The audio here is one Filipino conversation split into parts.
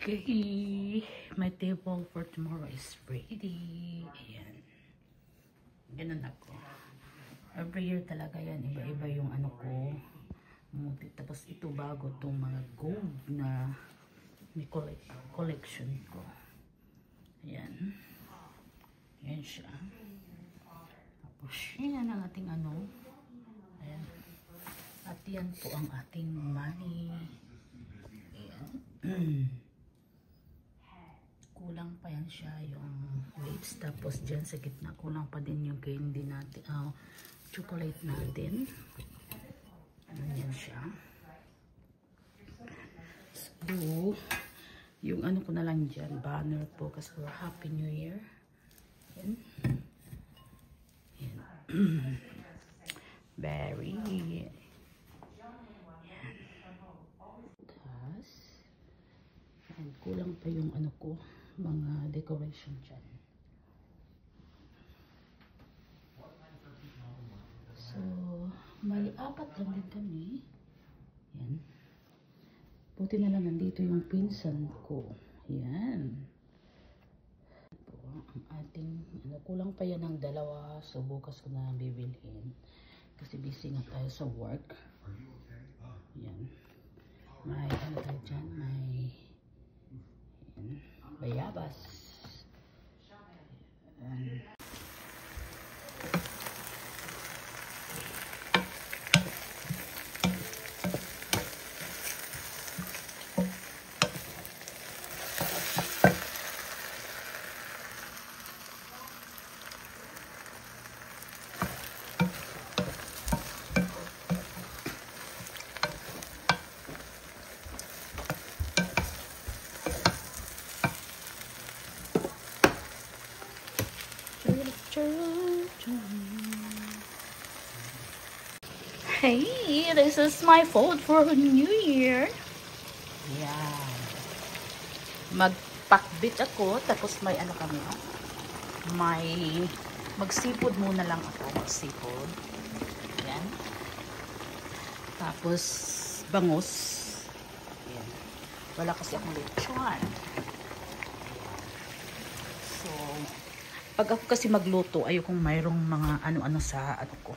Okay, my table for tomorrow is ready. Ayan. Ganun ako. Every year talaga yan. Iba-iba yung ano ko. Tapos ito bago itong mga gold na may collection ko. Ayan. Ayan siya. Tapos yan ang ating ano. Ayan. At yan po ang ating money. Ayan. Kulang pa yan siya yung waves. Tapos dyan sa gitna kulang pa din yung candy natin, chocolate natin. Ayan siya. So yung ano ko na lang dyan, banner po kasi for Happy New Year. Ayan. Ayan. Very ayan. And kulang pa yung ano ko, mga decoration dyan. So, may apat lang din kami. Yan. Buti na lang nandito yung pinsan ko. Yan. Ito ang ating, ano, kulang pa yan ng dalawa. So, bukas ko na bibilhin. Kasi busy nga tayo sa work. Yan. May ano tayo dyan, may bayabas. Hey, this is my food for New Year. Yan. Magpakbit ako, tapos may ano kami, may magsipod muna lang ako, magsipod. Yan. Tapos bangus. Yan. Wala kasi akong lechon. So, pag ako kasi magluto, ayokong mayroong mga ano-ano sa ano ko.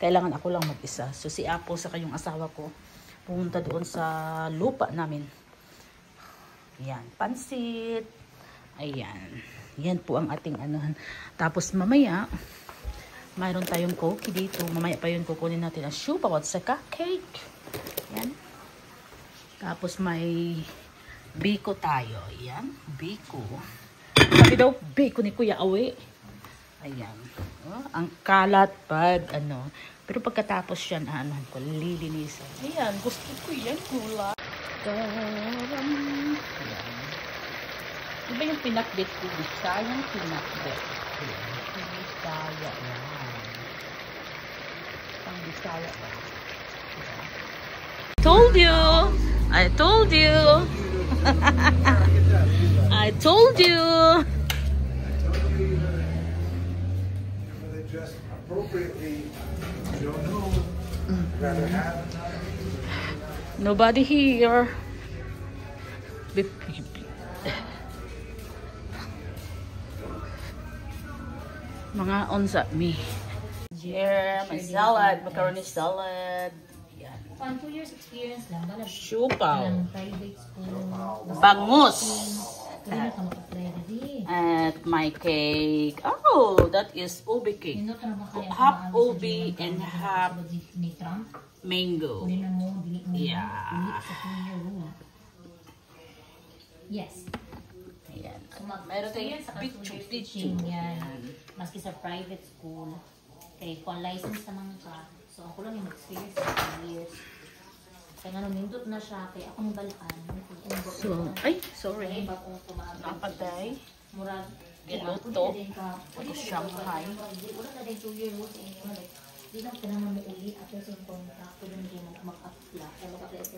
Kailangan ako lang mag-isa. So, si Apo sa kayong asawa ko, pumunta doon sa lupa namin. Ayan, pansit. Ayan. Yan po ang ating anuhan. Tapos mamaya, mayroon tayong cookie dito. Mamaya pa yun kukunin natin ang siupaw at saka cake. Ayan. Tapos may biko tayo. Ayan, biko. Sabi daw, biko ni Kuya Awe. Ayan. Oh, ang kalat pag ano. Pero pagkatapos yan, anuhan ko, lilinisan. Ayan, gusto ko yan, gula. Ayan. Diba yung pinakbit ko? Bisayang pinakbit. Bisaya yan. Pang Bisaya yan. Told you! I told you! I told you! Appropriately, you don't know, rather have. Nobody here. Mga onsa me. Yeah, my salad, macaroni salad. Yan. 2 years experience lang. Siupaw. Private school. Bangus. Kaya ka mag-apply na din. At my cake. Oh, that is ubi cake. Half ubi and half mango. Yeah. Yes. Ayan. So, Meron tayong teaching yan. Maski sa private school. Kaya kung license naman ka. So, ako lang yung experience sa 2 years. Kaya nga nindot na siya, kaya akong balaan. So, ay, sorry. Napatay. Murag. Giluto. Tapos Shanghai. Wala na din 2 years sa inyo. Di lang kailangan mo uli at yung contract ko lang din mag-apply. Kaya mag-apply sa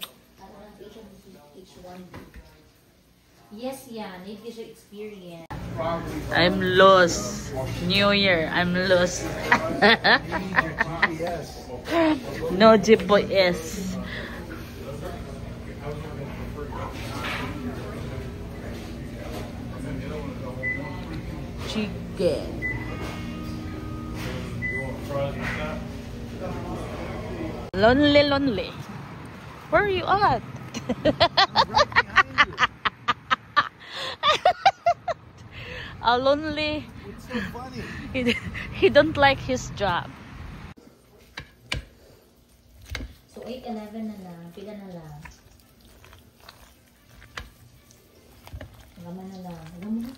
H1B. Yes, yan. Need siya experience. I'm lost. New Year, I'm lost. No GPS. chicken. You want fries with that? Lonely, lonely. Where are you at? A lonely. What's so funny? He don't like his job. So 8:11 na lang. Pila na lang. Laman na lang. Laman na.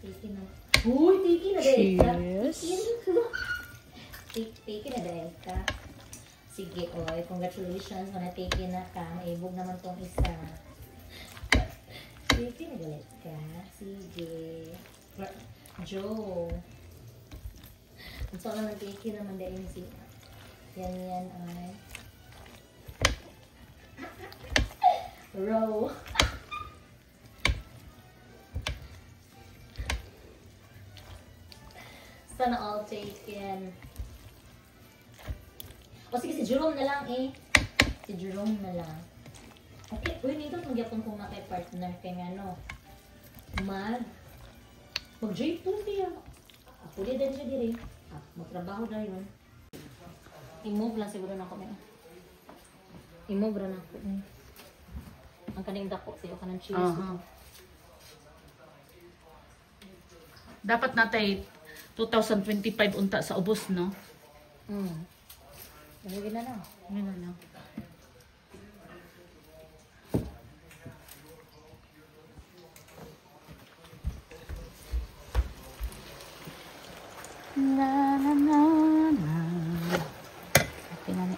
Tiki na. Uy, tiki na dahil ka. Cheers. Tiki na dahil ka. Sige, oy. Congratulations. Mana tiki na ka. Maibog naman tong isa. Tiki na dahil ka. Sige. Joe. Kung saan naman tiki naman dahil si yan ay row. Sana all taken. O sige, si Jerome na lang eh. Si Jerome na lang. Okay, uy, nito magyapon ko nga kay partner kay ano. Mag-J2 siya. Ako din siya diri. Magtrabaho na yun. I-move lang siguro na ako. I-move lang ako. Ang kaning dako sa'yo, kanang cheese. Dapat natay 2025 unta sa ubos, no? Lagyan na lang. Yun na lang. Na na na na. Okay na na.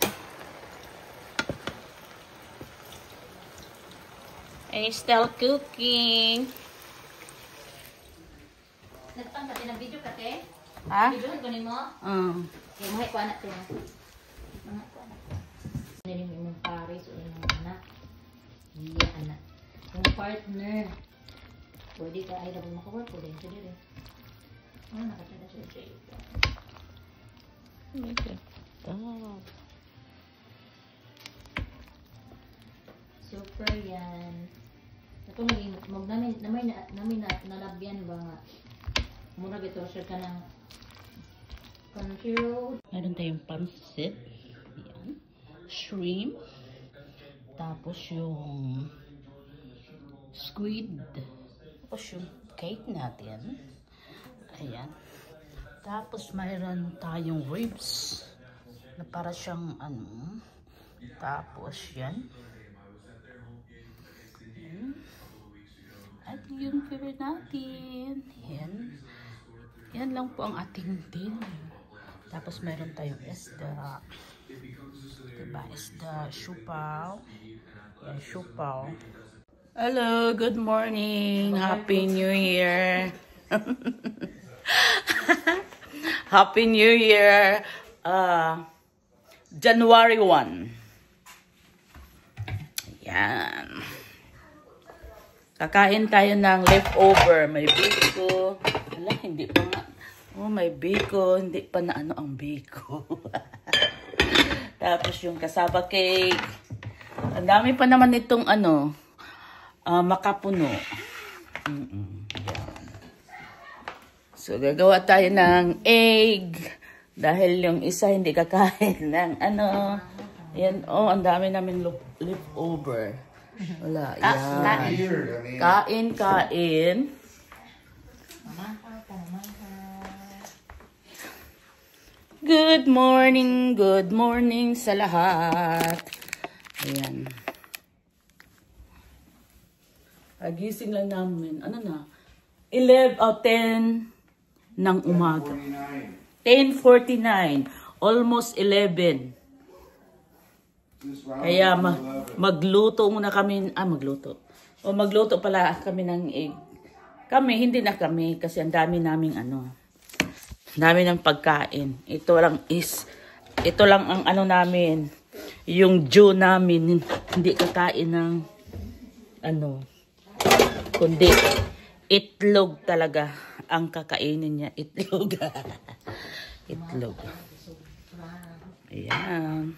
I'm still cooking. Nagpang ka ng video ka, te? Ha? Video ko ni mo? Okay, mahit ko anak ko. Mahit ko anak ko. Hindi mo yung pares o yung anak. Hindi anak. Yung partner. Pwede ka ay dapat makawork. Pwede yung siya rin. Nakatanda siya siya. Super yan. Ito naging, namin nalabyan ba nga. Muna bito siya ka ng country road. Meron tayong pansit. Ayan. Shrimp. Tapos yung squid. Tapos yung cake natin. Ayan. Tapos mayroon tayong ribs. Na para siyang ano. Tapos yan. Ayan. At yung favorite natin. Yan. Yan lang po ang ating dinner. Tapos meron tayong isda. Diba? Isda, siupaw. Yan, siupaw. Hello, good morning. Happy New Year. Happy New Year. January 1. Yan. Kakain tayo ng leftover. May biko. Wala, hindi pa nga. Oh, may biko. Hindi pa na ano ang biko. Tapos yung cassava cake. Ang dami pa naman itong ano, makapuno. Yan. So, gagawa tayo ng egg. Dahil yung isa hindi kakain ng ano. Yan, oh, ang dami namin leftover. Wala, yan. Kain. Good morning sa lahat. Ayan. Pagising lang namin, ano na, 10 ng umaga. 10:49. Almost 11. Kaya magluto muna kami. Magluto. O magluto pala kami ng egg. Kami, hindi na kami. Kasi ang dami naming ano. Dami ng pagkain. Ito lang ang ano namin. Yung Joe namin. Hindi kakain ng ano. Kundi itlog talaga ang kakainin niya. Itlog. Itlog. Ayan.